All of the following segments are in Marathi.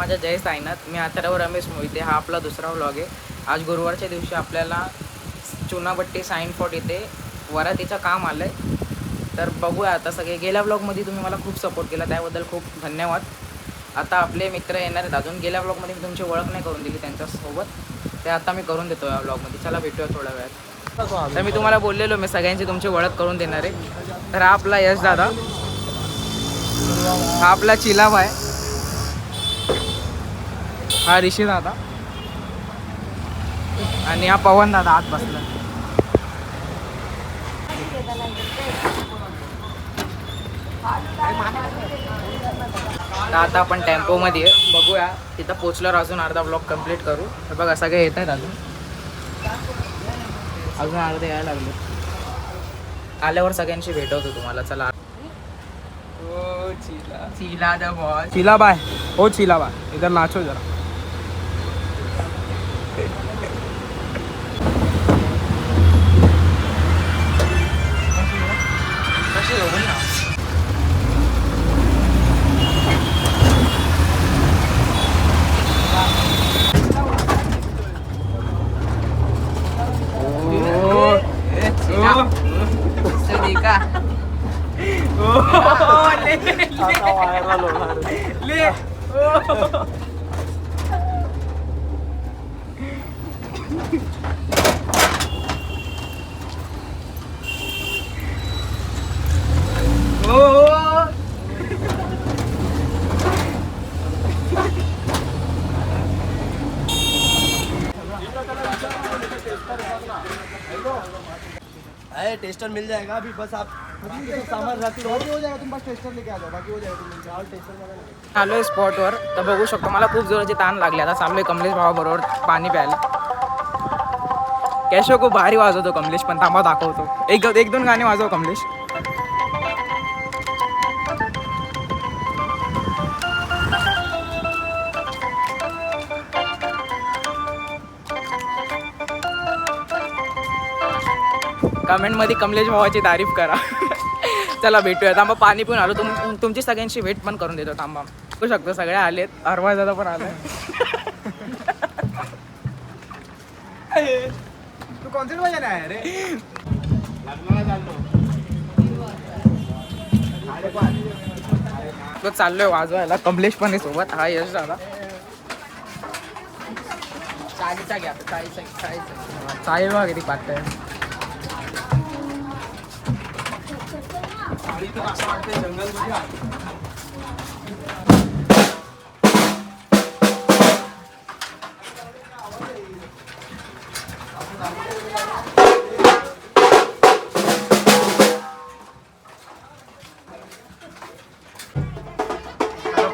माझा जय साईनाथ. मी अथर्व रमेश मोहिते. हा आपला दुसरा व्लॉग आहे. आज गुरुवारच्या दिवशी आपल्याला चुनाभट्टी साईन फोर्ट इथे वरातीचं काम आलं आहे. तर बघूया आता सगळे. गेल्या व्लॉगमध्ये तुम्ही मला खूप सपोर्ट केला, त्याबद्दल खूप धन्यवाद. आता आपले मित्र येणार आहेत अजून. गेल्या व्लॉगमध्ये मी तुमची ओळख नाही करून दिली त्यांच्यासोबत, ते आता मी करून देतो या व्लॉगमध्ये. चला भेटूया थोड्या वेळात. तर मी तुम्हाला बोललेलो मी सगळ्यांची तुमची ओळख करून देणार आहे. तर हा आपला यश दादा, हा आपला चिलाब आहे, हा ऋषी दादा आणि हा पवन दादा आत बसला. तर आता आपण टेम्पोमध्ये बघूया, तिथं पोचल्यावर अजून अर्धा ब्लॉक कंप्लीट करू. तर बघा सगळे येत आहेत अजून अर्धे यायला लागले. आल्यावर सगळ्यांशी भेटवतो तुम्हाला. चला. चिला द बॉस. चिला बाय हो, चिला बाय इधर नाचो जरा. अरे टेस्टर मिल जाएगा अभी, बस आप सामान रख लो, हो जाएगा. तुम बस टेस्टर लेके आ जाओ, बाकी हो जाएगा. तुम जाओ टेस्टर. आलोय स्पॉटवर. तर बघू शकतो मला खूप जोराची ताण लागली. आता चाललोय कमलेश भावाबरोबर पाणी प्यायला. कॅशो खूप भारी वाजवतो कमलेश, पण थांबा दाखवतो. एक दोन गाणे वाजव कमलेश. कमेंटमध्ये कमलेश भावाची तारीफ करा. चला भेटूया. थांबा पाणी पिऊन आलो. तुमची सगळ्यांची भेट पण करून देतो. थांबा. बघू शकतो सगळे आलेत. अरवा दादा पण आलाय. तू कॉन्सर्ट मध्ये नाही रे. तो चाललोय वाजवायला. कमलेश पण आहे सोबत. हा यश दादा. चाळीचा घ्या. चाळी बघा किती पातळ आहे.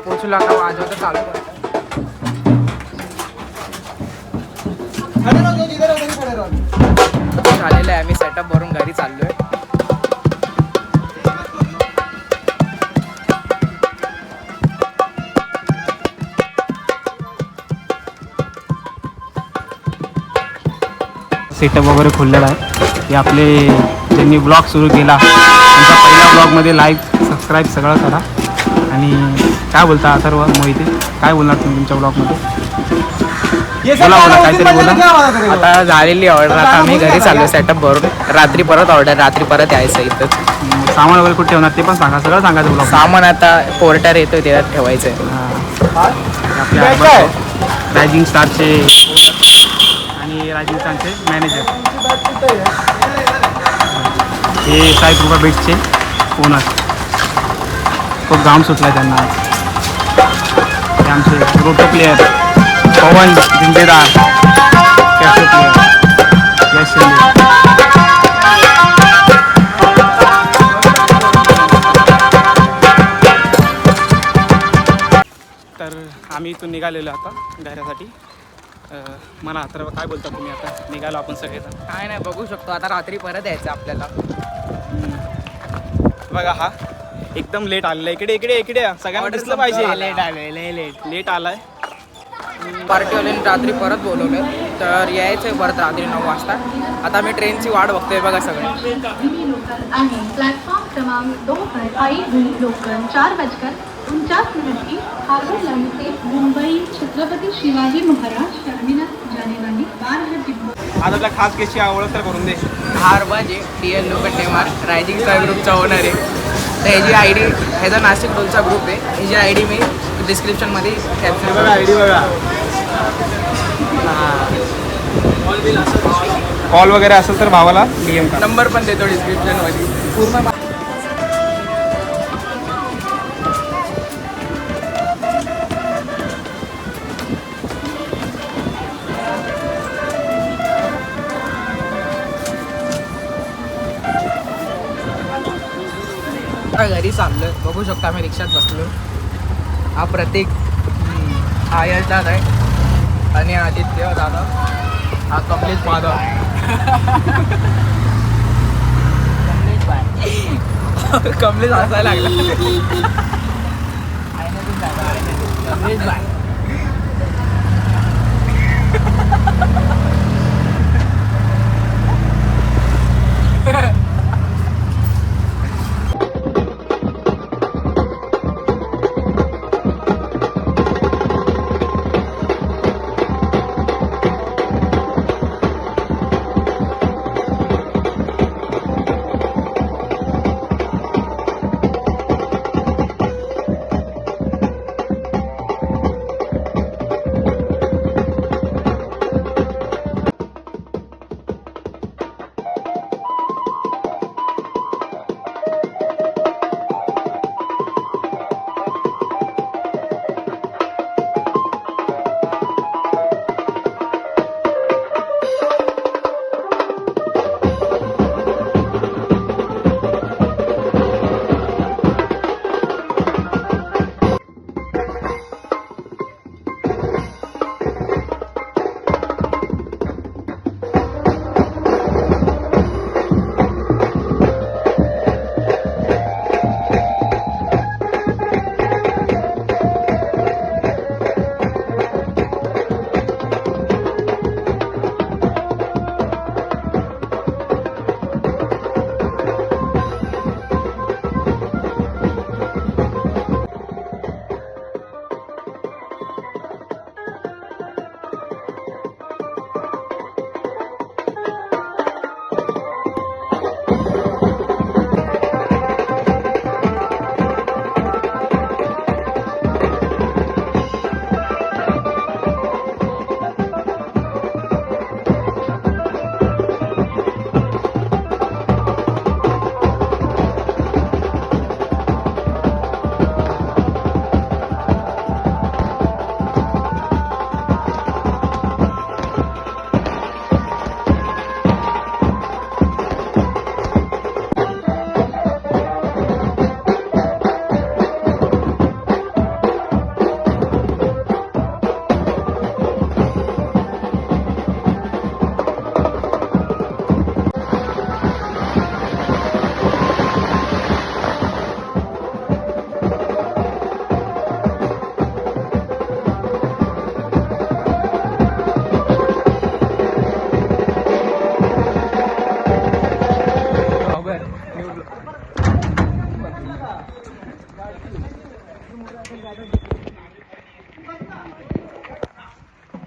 पोचलो आता. वाजवतं चालू करतो. झालेलं आहे. आम्ही सेटअप भरून घरी चाललोय. सेटअप वगैरे खोललेला आहे. हे आपले ज्यांनी ब्लॉग सुरू केला त्यांचा पहिल्या ब्लॉगमध्ये लाईक सबस्क्राईब सगळं करा. आणि काय बोलता अथर्व मोहिते, काय बोलणार तुम्ही तुमच्या ब्लॉगमध्ये? बोला काहीतरी बोला. आता झालेली ऑर्डर. आता आम्ही घरी चाललो सेटअप भरून. रात्री परत ऑर्डर, रात्री परत यायचं इथं. सामान वगैरे कुठे ठेवणार ते पण सांगा, सगळं सांगायचं ब्लॉग. सामान आता पोर्टर येतोय त्याच्यात ठेवायचं आहे. आपल्या रायझिंग स्टारचे आणि रायझिंग स्टारचे मॅनेजर हे साई कृपा बेट्सचे ओनर. खूप घाम सुटला त्यांना. हे आमचे रोटो प्लेयर पवन जिंदेदार, कॅशो प्लेयर यश शिंदे. तर आम्ही इथून निघालेलो आता घरासाठी. मला अथर्व काय बोलता तुम्ही? आता निघालो आपण सगळेजण. काय नाही, बघू शकतो आता रात्री परत यायचं आपल्याला. बघा हा एकदम लेट आलेला. इकडे इकडे इकडे सगळ्यांना दिसलं पाहिजे. लेट आलोय, लेट आलाय. पार्टीवाल्यांनी रात्री परत बोलवलं. तर यायचं आहे परत रात्री 9 वाजता. आता मी ट्रेनची वाट बघतोय बघा सगळे. आणि प्लॅटफॉर्म क्रमांक 2 पर आई हुई लोकल 4:49 की हार्बर लाइन से मुंबई छत्रपति शिवाजी महाराज टर्मिनस जाने वाली 12 डिब्बों. आज आपल्या खास गेस्टची ओळख तर करून दे. हारबाजे TL लोखंडेमार रायझिंग स्टार ग्रुपचा ओनर आहे. तर ह्याची ID ह्याचा नाशिक रोलचा ग्रुप आहे. ह्याची ID मी डिस्क्रिप्शनमध्ये कॅप्चर बघा ID बघा. कॉल वगैरे असेल तर भावाला DM करा. नंबर पण देतो डिस्क्रिप्शनमध्ये. पूर्ण घरी चाललोय. बघू शकतो आम्ही रिक्षात बसलो. हा प्रतीक, हा यश दादा आहे आणि आदित्य दादा, हा कमलेश माधव. कमलेश हसायला लागला. कमलेश बाय.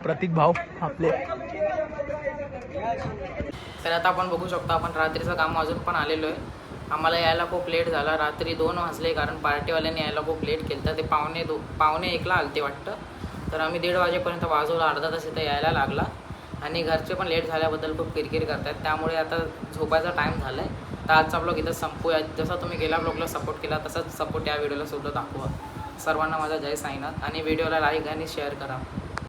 प्रतीक भाऊ आपले. तर आता आपण बघू शकतो आपण रात्रीचं काम अजून पण आलेलो आहे. आम्हाला यायला खूप लेट झाला. रात्री 2 वाजले कारण पार्टीवाल्यांनी यायला खूप लेट केलं तर ते पावणे 1ला आलते वाटतं. तर आम्ही 1:30 वाजेपर्यंत वाजवला. अर्धा तास इथं यायला लागला आणि घरचे पण लेट झाल्याबद्दल खूप किरकिर करतात. त्यामुळे आता झोपायचा टाईम झाला आहे. तर आजचा ब्लॉग इथं संपूया. जसा तुम्ही गेल्या ब्लॉगला सपोर्ट केला तसाच सपोर्ट या व्हिडिओला सुद्धा दाखवा. सर्वांना माझा जय साईनाथ आणि व्हिडिओला लाईक आणि शेअर करा.